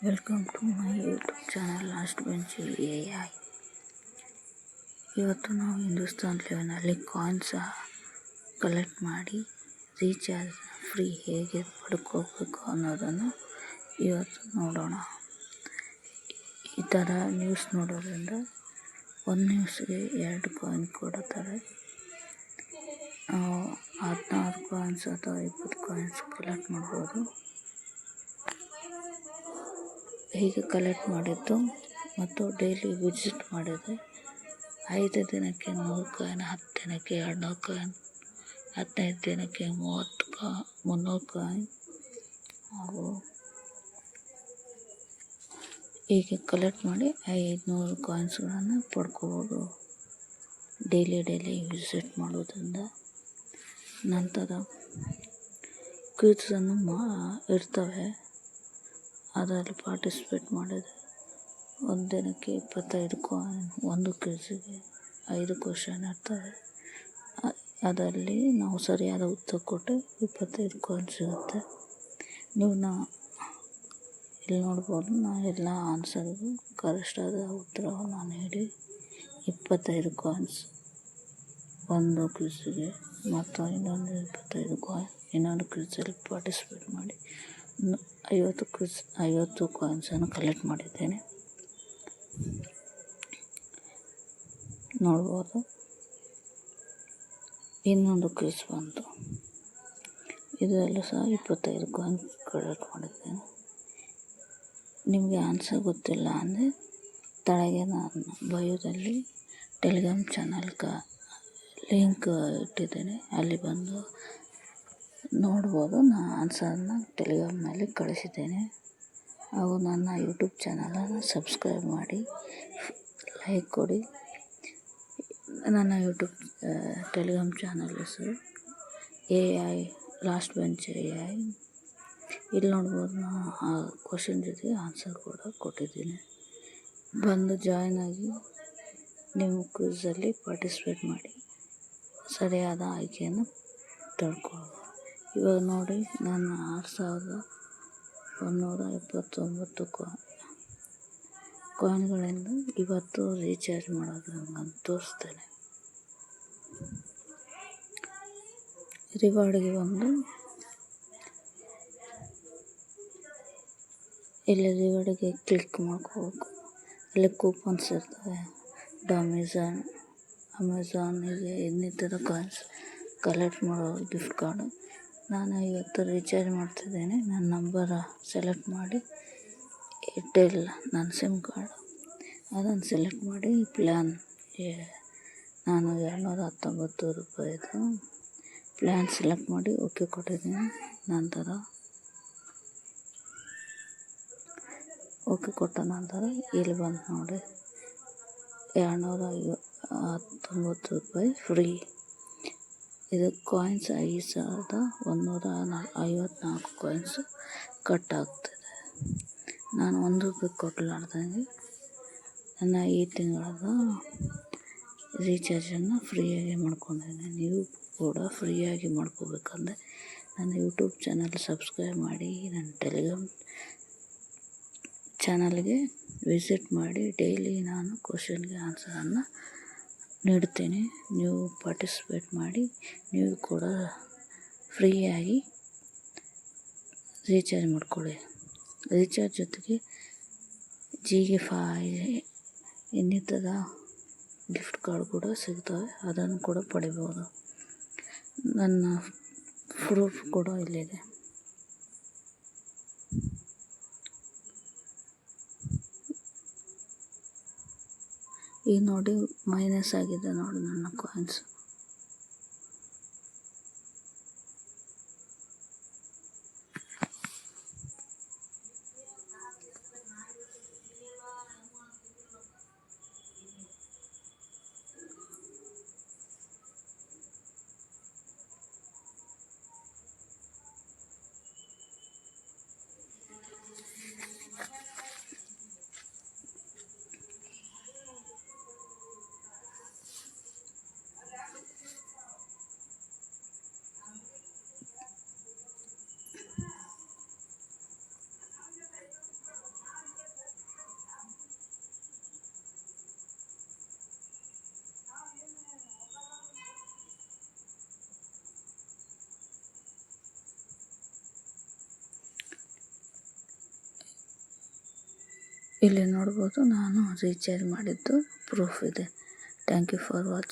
Welcome to my YouTube channel last bench AI. ಇವತ್ತು ನಾವು ಹಿಂದೂಸ್ತಾನ್ ಲೆವೆನಲ್ಲಿ ಕಾಯಿನ್ಸ್ ಕಲೆಕ್ಟ್ ಮಾಡಿ ರೀಚಾರ್ಜ್ ಫ್ರೀ ಹೇಗೆ ಪಡ್ಕೋಬೇಕು ಅನ್ನೋದನ್ನು ಇವತ್ತು ನೋಡೋಣ. ಈ ಥರ ನ್ಯೂಸ್ ನೋಡೋದ್ರಿಂದ ಒಂದು ನ್ಯೂಸ್ಗೆ 2 ಕಾಯಿನ್ ಕೊಡುತ್ತಾರೆ. 16 ಕಾಯಿನ್ಸ್ ಅಥವಾ 20 ಕಾಯಿನ್ಸ್ ಕಲೆಕ್ಟ್ ಮಾಡ್ಬೋದು. ಹೀಗೆ ಕಲೆಕ್ಟ್ ಮಾಡಿದ್ದು ಮತ್ತು ಡೈಲಿ ವಿಸಿಟ್ ಮಾಡಿದರೆ 5 ದಿನಕ್ಕೆ 100 ಕಾಯಿನ್, 10 ದಿನಕ್ಕೆ 200 ಕಾಯಿನ್, 15 ದಿನಕ್ಕೆ 300 ಕಾಯಿನ್ ಹಾಗೂ ಹೀಗೆ ಕಲೆಕ್ಟ್ ಮಾಡಿ 500 ಕಾಯಿನ್ಸ್ಗಳನ್ನು ಪಡ್ಕೋಬೋದು ಡೈಲಿ ವಿಸಿಟ್ ಮಾಡೋದ್ರಿಂದ. ನಂತರ ಕ್ವಿಝನ್ನು ಇರ್ತವೆ, ಅದರಲ್ಲಿ ಪಾರ್ಟಿಸಿಪೇಟ್ ಮಾಡಿದರೆ ಒಂದು ದಿನಕ್ಕೆ 25 ಕಾಯಿನ್, ಒಂದು ಕ್ವಿಝಿಗೆ 5 ಕ್ವಶನ್ ಇರ್ತವೆ. ಅದರಲ್ಲಿ ನಾವು ಸರಿಯಾದ ಉತ್ತರ ಕೊಟ್ಟರೆ 25 ಕಾಯಿನ್ ಸಿಗುತ್ತೆ. ನೀವು ಇಲ್ಲಿ ನೋಡ್ಬೋದು, ನಾನು ಎಲ್ಲ ಆನ್ಸರ್ಗೂ ಕರೆಕ್ಟಾದ ಉತ್ತರವನ್ನು ನೀಡಿ 25 ಕಾಯಿನ್ಸ್ ಒಂದು ಕ್ವಿಝಿಗೆ ಮತ್ತು ಇನ್ನೊಂದು 25 ಕಾಯಿನ್ ಇನ್ನೊಂದು ಕ್ವಿಝಲ್ಲಿ ಪಾರ್ಟಿಸಿಪೇಟ್ ಮಾಡಿ 50 ಕಾಯಿನ್ಸನ್ನು ಕಲೆಕ್ಟ್ ಮಾಡಿದ್ದೇನೆ. ನೋಡ್ಬೋದು, ಇನ್ನೊಂದು ಕ್ವಿಝ್ ಬಂತು, ಇದರಲ್ಲೂ ಸಹ 25 ಕಾಯಿನ್ ಕಲೆಕ್ಟ್ ಮಾಡಿದ್ದೇನೆ. ನಿಮಗೆ ಆನ್ಸರ್ ಗೊತ್ತಿಲ್ಲ ಅಂದರೆ ಕೆಳಗೆ ನಾನು ಬಯೋದಲ್ಲಿ ಟೆಲಿಗ್ರಾಮ್ ಚಾನಲ್ ಲಿಂಕ್ ಇಟ್ಟಿದ್ದೇನೆ, ಅಲ್ಲಿ ಬಂದು ನೋಡ್ಬೋದು. ನಾನು ಆನ್ಸರನ್ನು ಟೆಲಿಗ್ರಾಮ್ನಲ್ಲಿ ಕಳಿಸಿದ್ದೇನೆ. ಹಾಗೂ ನನ್ನ ಯೂಟ್ಯೂಬ್ ಚಾನಲನ್ನು ಸಬ್ಸ್ಕ್ರೈಬ್ ಮಾಡಿ, ಲೈಕ್ ಕೊಡಿ. ನನ್ನ ಯೂಟ್ಯೂಬ್ ಟೆಲಿಗ್ರಾಮ್ ಚಾನಲ್ ಹೆಸರು AI ಲಾಸ್ಟ್ ಬೆಂಚ್ AI. ಇಲ್ಲಿ ನೋಡ್ಬೋದು, ನಾನು ಆ ಕ್ವಶನ್ ಜೊತೆ ಆನ್ಸರ್ ಕೂಡ ಕೊಟ್ಟಿದ್ದೀನಿ. ಬಂದು ಜಾಯ್ನ್ ಆಗಿ ನೀವು ಕ್ವಿಝಲ್ಲಿ ಪಾರ್ಟಿಸಿಪೇಟ್ ಮಾಡಿ ಸರಿಯಾದ ಆಯ್ಕೆಯನ್ನು ತಿಳ್ಕೊಳ್ಳೋದು. ಇವಾಗ ನೋಡಿ, ನಾನು 6179 ಕಾಯಿನ್ಗಳಿಂದ ಇವತ್ತು ರೀಚಾರ್ಜ್ ಮಾಡೋದು ನಾನು ತೋರಿಸ್ತೇನೆ. ರಿವಾರ್ಡ್ಗೆ ಬಂದು ಇಲ್ಲಿ ರಿವಾರ್ಡ್ಗೆ ಕ್ಲಿಕ್ ಮಾಡ್ಕೋಬೇಕು. ಅಲ್ಲಿ ಕೂಪನ್ಸ್ ಇರ್ತವೆ, ಅಮೆಝಾನಿಗೆ ಇನ್ನಿತರ ಕಾಯಿನ್ಸ್ ಕಲೆಕ್ಟ್ ಮಾಡೋ ಗಿಫ್ಟ್ ಕಾರ್ಡು. ನಾನು ಇವತ್ತು ರೀಚಾರ್ಜ್ ಮಾಡ್ತಿದ್ದೇನೆ. ನನ್ನ ನಂಬರ್ ಸೆಲೆಕ್ಟ್ ಮಾಡಿ, ಏರ್ಟೆಲ್ ನನ್ನ ಸಿಮ್ ಕಾರ್ಡು ಅದನ್ನು ಸೆಲೆಕ್ಟ್ ಮಾಡಿ ಪ್ಲ್ಯಾನ್ ನಾನು 219 ರೂಪಾಯಿದು ಪ್ಲ್ಯಾನ್ ಸೆಲೆಕ್ಟ್ ಮಾಡಿ ಓಕೆ ಕೊಟ್ಟಿದ್ದೀನಿ. ನಂತರ ಓಕೆ ಕೊಟ್ಟ ನಂತರ ಇಲ್ಲಿ ಬಂದು ನೋಡಿ, 219 ರೂಪಾಯಿ ಫ್ರೀ. ಇದು ಕಾಯಿನ್ಸ್ 5154 ಕಾಯಿನ್ಸ್ ಕಟ್ ಆಗ್ತದೆ. ನಾನು 1 ರೂಪಾಯಿ ಕೊಡಲಾರ್ದಂಗೆ ನನ್ನ ಈ ತಿಂಗಳದ ರೀಚಾರ್ಜನ್ನು ಫ್ರೀಯಾಗಿ ಮಾಡ್ಕೊಂಡಿದ್ದೀನಿ. ನೀವು ಕೂಡ ಫ್ರೀಯಾಗಿ ಮಾಡ್ಕೋಬೇಕಂದ್ರೆ ನನ್ನ ಯೂಟ್ಯೂಬ್ ಚಾನಲ್ ಸಬ್ಸ್ಕ್ರೈಬ್ ಮಾಡಿ, ನನ್ನ ಟೆಲಿಗ್ರಾಮ್ ಚಾನಲ್ಗೆ ವಿಸಿಟ್ ಮಾಡಿ. ಡೈಲಿ ನಾನು ಕ್ವಶನ್ಗೆ ಆನ್ಸರನ್ನು ನೀಡ್ತೇನೆ. ನೀವು ಪಾರ್ಟಿಸಿಪೇಟ್ ಮಾಡಿ, ನೀವು ಕೂಡ ಫ್ರೀಯಾಗಿ ರೀಚಾರ್ಜ್ ಮಾಡ್ಕೊಳ್ಳಿ. ರೀಚಾರ್ಜ್ ಜೊತೆಗೆ G5 ಇನ್ನಿತರ ಗಿಫ್ಟ್ ಕಾರ್ಡ್ ಕೂಡ ಸಿಗ್ತವೆ, ಅದನ್ನು ಕೂಡ ಪಡಿಬೋದು. ನನ್ನ ಪ್ರೂಫ್ ಕೂಡ ಇಲ್ಲಿದೆ. ಈಗ ನೋಡಿ, ಮೈನಸ್ ಆಗಿದೆ ನೋಡಿ ನನ್ನ ಕಾಯಿನ್ಸ್. ಇಲ್ಲಿ ನೋಡ್ಬೋದು ನಾನು ರೀಚಾರ್ಜ್ ಮಾಡಿದ್ದು ಪ್ರೂಫ್ ಇದೆ. Thank you for watching.